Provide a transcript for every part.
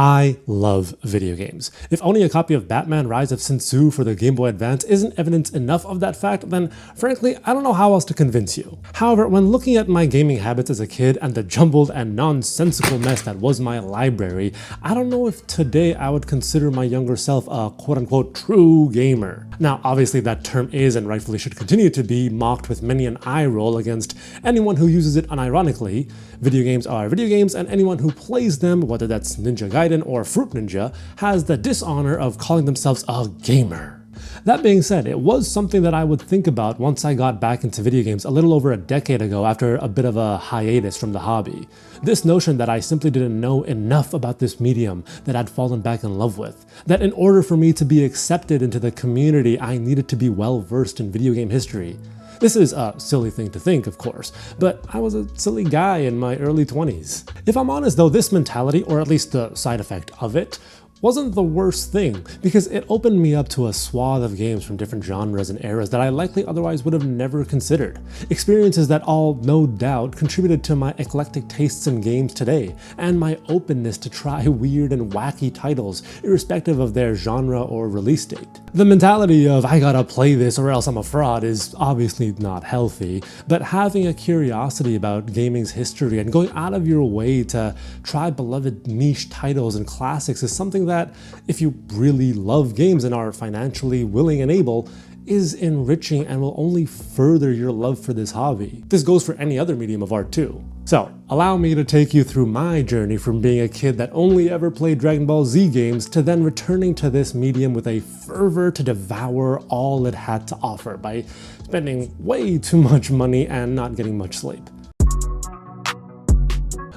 I love video games. If owning a copy of Batman Rise of Sin Tzu for the Game Boy Advance isn't evidence enough of that fact, then frankly, I don't know how else to convince you. However, when looking at my gaming habits as a kid and the jumbled and nonsensical mess that was my library, I don't know if today I would consider my younger self a quote-unquote true gamer. Now, obviously that term is and rightfully should continue to be mocked with many an eye roll against anyone who uses it unironically. Video games are video games, and anyone who plays them, whether that's Ninja Gaiden or Fruit Ninja, has the dishonor of calling themselves a gamer. That being said, it was something that I would think about once I got back into video games a little over a decade ago after a bit of a hiatus from the hobby. This notion that I simply didn't know enough about this medium that I'd fallen back in love with. That in order for me to be accepted into the community, I needed to be well versed in video game history. This is a silly thing to think, of course, but I was a silly guy in my early 20s. If I'm honest though, this mentality, or at least the side effect of it, wasn't the worst thing, because it opened me up to a swath of games from different genres and eras that I likely otherwise would have never considered. Experiences that all, no doubt, contributed to my eclectic tastes in games today, and my openness to try weird and wacky titles, irrespective of their genre or release date. The mentality of I gotta play this or else I'm a fraud is obviously not healthy, but having a curiosity about gaming's history and going out of your way to try beloved niche titles and classics is something that, if you really love games and are financially willing and able, is enriching and will only further your love for this hobby. This goes for any other medium of art too. So, allow me to take you through my journey from being a kid that only ever played Dragon Ball Z games to then returning to this medium with a fervor to devour all it had to offer by spending way too much money and not getting much sleep.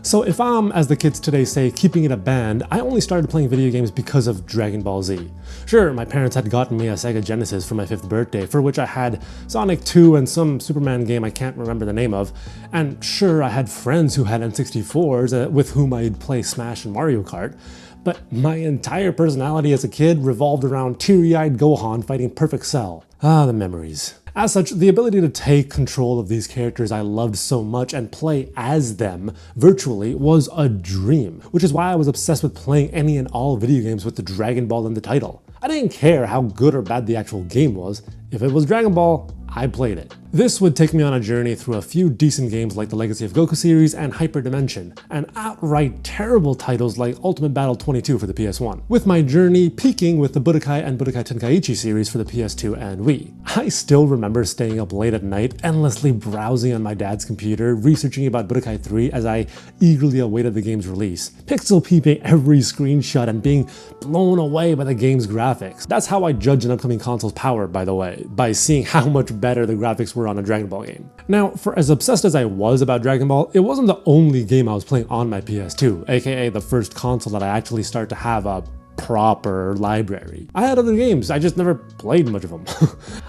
So if I'm, as the kids today say, keeping it a band, I only started playing video games because of Dragon Ball Z. Sure, my parents had gotten me a Sega Genesis for my 5th birthday, for which I had Sonic 2 and some Superman game I can't remember the name of, and sure, I had friends who had N64s with whom I'd play Smash and Mario Kart, but my entire personality as a kid revolved around teary-eyed Gohan fighting Perfect Cell. Ah, the memories. As such, the ability to take control of these characters I loved so much and play as them virtually was a dream, which is why I was obsessed with playing any and all video games with the Dragon Ball in the title. I didn't care how good or bad the actual game was. If it was Dragon Ball, I played it. This would take me on a journey through a few decent games like the Legacy of Goku series and Hyper Dimension, and outright terrible titles like Ultimate Battle 22 for the PS1, with my journey peaking with the Budokai and Budokai Tenkaichi series for the PS2 and Wii. I still remember staying up late at night, endlessly browsing on my dad's computer, researching about Budokai 3 as I eagerly awaited the game's release, pixel peeping every screenshot and being blown away by the game's graphics. That's how I judge an upcoming console's power, by the way, by seeing how much better the graphics were on a Dragon Ball game. Now, for as obsessed as I was about Dragon Ball, it wasn't the only game I was playing on my PS2, aka the first console that I actually started to have a proper library. I had other games, I just never played much of them.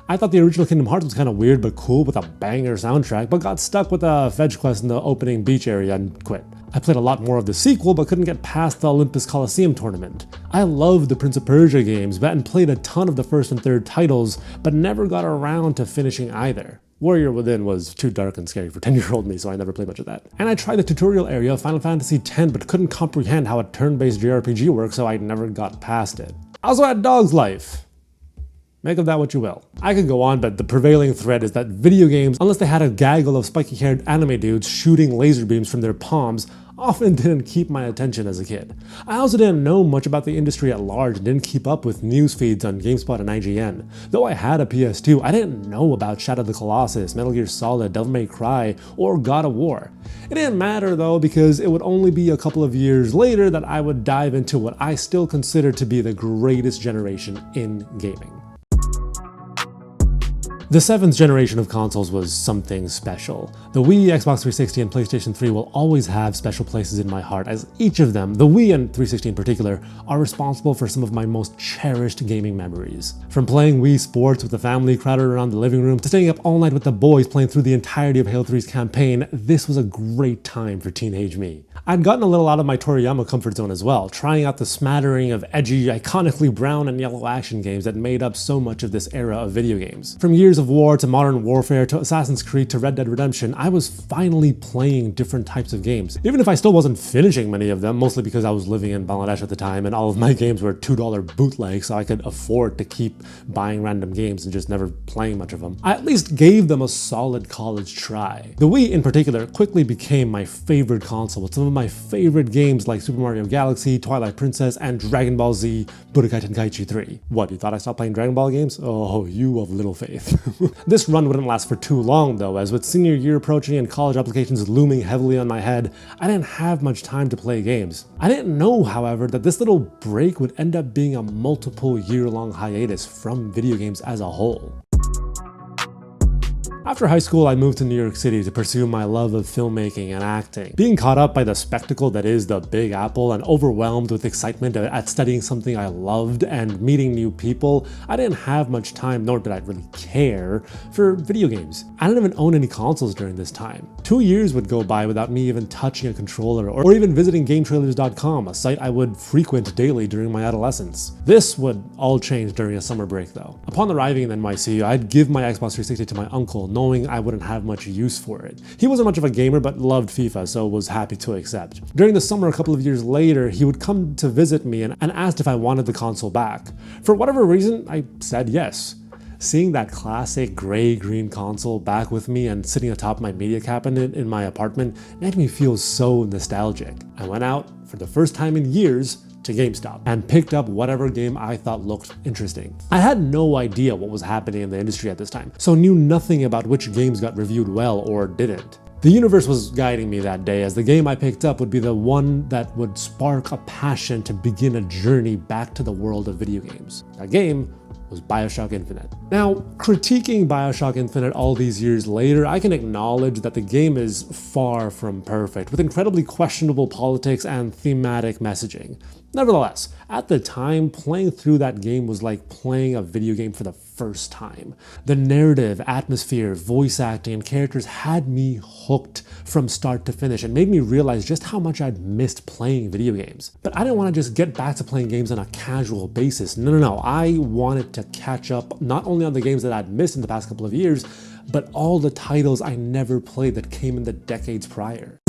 I thought the original Kingdom Hearts was kind of weird but cool with a banger soundtrack, but got stuck with a fetch quest in the opening beach area and quit. I played a lot more of the sequel but couldn't get past the Olympus Coliseum tournament. I loved the Prince of Persia games and played a ton of the first and third titles, but never got around to finishing either. Warrior Within was too dark and scary for 10-year-old me, so I never played much of that. And I tried the tutorial area of Final Fantasy X but couldn't comprehend how a turn-based JRPG works, so I never got past it. I also had Dog's Life. Make of that what you will. I could go on, but the prevailing thread is that video games, unless they had a gaggle of spiky-haired anime dudes shooting laser beams from their palms, often didn't keep my attention as a kid. I also didn't know much about the industry at large and didn't keep up with news feeds on GameSpot and IGN. Though I had a PS2, I didn't know about Shadow of the Colossus, Metal Gear Solid, Devil May Cry, or God of War. It didn't matter though, because it would only be a couple of years later that I would dive into what I still consider to be the greatest generation in gaming. The 7th generation of consoles was something special. The Wii, Xbox 360, and PlayStation 3 will always have special places in my heart, as each of them, the Wii and 360 in particular, are responsible for some of my most cherished gaming memories. From playing Wii Sports with the family crowded around the living room to staying up all night with the boys playing through the entirety of Halo 3's campaign, this was a great time for teenage me. I'd gotten a little out of my Toriyama comfort zone as well, trying out the smattering of edgy, iconically brown and yellow action games that made up so much of this era of video games. From years of of War to Modern Warfare to Assassin's Creed to Red Dead Redemption, I was finally playing different types of games. Even if I still wasn't finishing many of them, mostly because I was living in Bangladesh at the time and all of my games were $2 bootlegs, so I could afford to keep buying random games and just never playing much of them. I at least gave them a solid college try. The Wii in particular quickly became my favorite console with some of my favorite games like Super Mario Galaxy, Twilight Princess, and Dragon Ball Z Budokai Tenkaichi 3. What, you thought I stopped playing Dragon Ball games? Oh, you of little faith. This run wouldn't last for too long though, as with senior year approaching and college applications looming heavily on my head, I didn't have much time to play games. I didn't know, however, that this little break would end up being a multiple year-long hiatus from video games as a whole. After high school, I moved to New York City to pursue my love of filmmaking and acting. Being caught up by the spectacle that is the Big Apple and overwhelmed with excitement at studying something I loved and meeting new people, I didn't have much time, nor did I really care, for video games. I didn't even own any consoles during this time. 2 years would go by without me even touching a controller or even visiting GameTrailers.com, a site I would frequent daily during my adolescence. This would all change during a summer break though. Upon arriving in NYC, I'd give my Xbox 360 to my uncle, knowing I wouldn't have much use for it. He wasn't much of a gamer but loved FIFA, so was happy to accept. During the summer a couple of years later, he would come to visit me and asked if I wanted the console back. For whatever reason, I said yes. Seeing that classic gray-green console back with me and sitting atop my media cabinet in my apartment made me feel so nostalgic. I went out, for the first time in years, to GameStop and picked up whatever game I thought looked interesting. I had no idea what was happening in the industry at this time, so knew nothing about which games got reviewed well or didn't. The universe was guiding me that day, as the game I picked up would be the one that would spark a passion to begin a journey back to the world of video games. That game was BioShock Infinite. Now, critiquing BioShock Infinite all these years later, I can acknowledge that the game is far from perfect, with incredibly questionable politics and thematic messaging. Nevertheless, at the time, playing through that game was like playing a video game for the first time. The narrative, atmosphere, voice acting, and characters had me hooked from start to finish and made me realize just how much I'd missed playing video games. But I didn't want to just get back to playing games on a casual basis. No. I wanted to catch up not only on the games that I'd missed in the past couple of years, but all the titles I never played that came in the decades prior.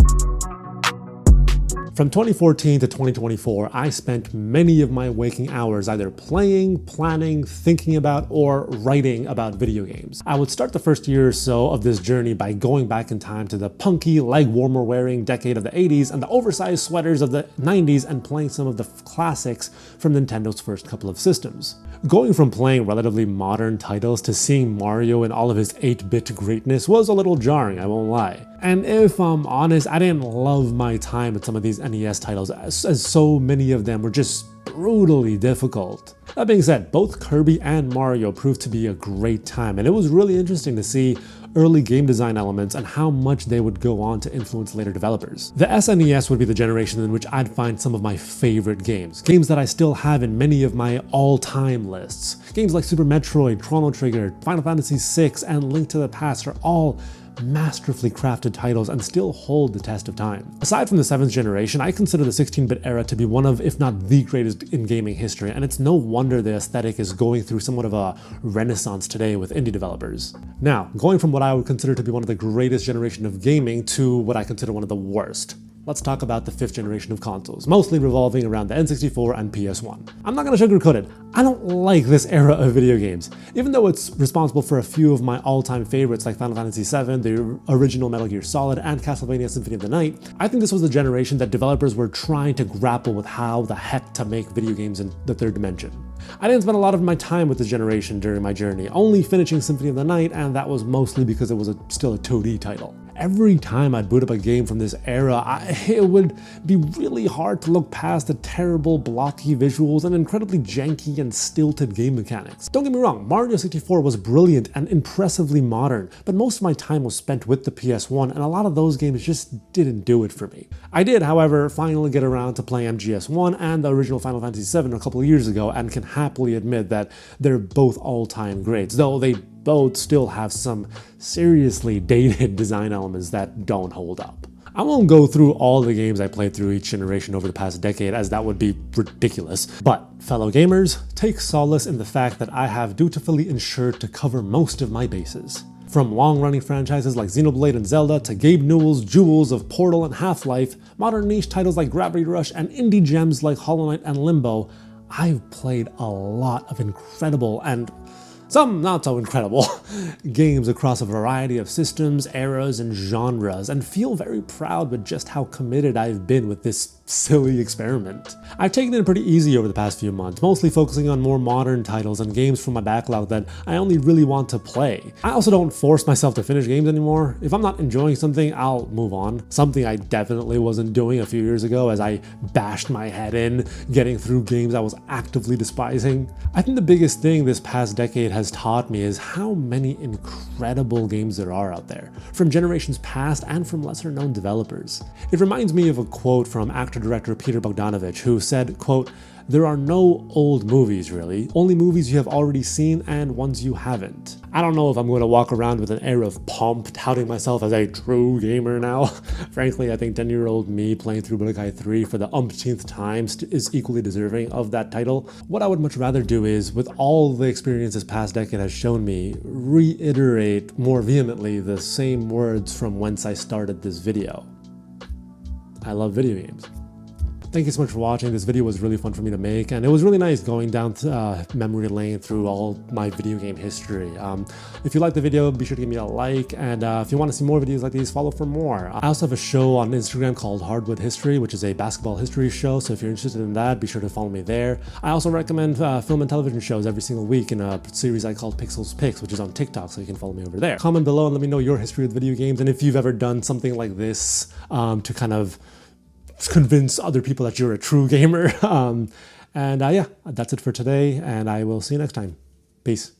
From 2014 to 2024, I spent many of my waking hours either playing, planning, thinking about, or writing about video games. I would start the first year or so of this journey by going back in time to the punky, leg-warmer wearing decade of the 80s and the oversized sweaters of the 90s and playing some of the classics from Nintendo's first couple of systems. Going from playing relatively modern titles to seeing Mario in all of his 8-bit greatness was a little jarring, I won't lie. And if I'm honest, I didn't love my time with some of these NES titles, as so many of them were just brutally difficult. That being said, both Kirby and Mario proved to be a great time, and it was really interesting to see early game design elements and how much they would go on to influence later developers. The SNES would be the generation in which I'd find some of my favorite games that I still have in many of my all-time lists. Games like Super Metroid, Chrono Trigger, Final Fantasy VI, and Link to the Past are all masterfully crafted titles and still hold the test of time. Aside from the 7th generation, I consider the 16-bit era to be one of, if not the greatest in gaming history, and it's no wonder the aesthetic is going through somewhat of a renaissance today with indie developers. Now, going from what I would consider to be one of the greatest generation of gaming to what I consider one of the worst. Let's talk about the 5th generation of consoles, mostly revolving around the N64 and PS1. I'm not gonna sugarcoat it, I don't like this era of video games. Even though it's responsible for a few of my all-time favorites like Final Fantasy VII, the original Metal Gear Solid, and Castlevania Symphony of the Night, I think this was the generation that developers were trying to grapple with how the heck to make video games in the 3rd dimension. I didn't spend a lot of my time with this generation during my journey, only finishing Symphony of the Night, and that was mostly because it was still a 2D title. Every time I'd boot up a game from this era, it would be really hard to look past the terrible blocky visuals and incredibly janky and stilted game mechanics. Don't get me wrong, Mario 64 was brilliant and impressively modern, but most of my time was spent with the PS1 and a lot of those games just didn't do it for me. I did, however, finally get around to playing MGS1 and the original Final Fantasy VII a couple of years ago and can happily admit that they're both all-time greats, though they both still have some seriously dated design elements that don't hold up. I won't go through all the games I played through each generation over the past decade, as that would be ridiculous. But fellow gamers, take solace in the fact that I have dutifully ensured to cover most of my bases. From long-running franchises like Xenoblade and Zelda to Gabe Newell's jewels of Portal and Half-Life, modern niche titles like Gravity Rush, and indie gems like Hollow Knight and Limbo, I've played a lot of incredible and some not so incredible games across a variety of systems, eras, and genres, and feel very proud with just how committed I've been with this silly experiment. I've taken it pretty easy over the past few months, mostly focusing on more modern titles and games from my backlog that I only really want to play. I also don't force myself to finish games anymore. If I'm not enjoying something, I'll move on. Something I definitely wasn't doing a few years ago as I bashed my head in, getting through games I was actively despising. I think the biggest thing this past decade has taught me is how many incredible games there are out there, from generations past and from lesser known developers. It reminds me of a quote from actor-director Peter Bogdanovich, who said, quote, "There are no old movies really, only movies you have already seen and ones you haven't." I don't know if I'm going to walk around with an air of pomp, touting myself as a true gamer now. Frankly, I think 10-year-old me playing through Budokai 3 for the umpteenth time is equally deserving of that title. What I would much rather do is, with all the experience this past decade has shown me, reiterate more vehemently the same words from whence I started this video. I love video games. Thank you so much for watching. This video was really fun for me to make, and it was really nice going down memory lane through all my video game history. If you liked the video, be sure to give me a like, and if you want to see more videos like these, follow for more. I also have a show on Instagram called Hardwood History, which is a basketball history show, so if you're interested in that, be sure to follow me there. I also recommend film and television shows every single week in a series I call Pixels Picks, which is on TikTok, so you can follow me over there. Comment below and let me know your history with video games, and if you've ever done something like this to kind of convince other people that you're a true gamer. Yeah, that's it for today, and I will see you next time. Peace.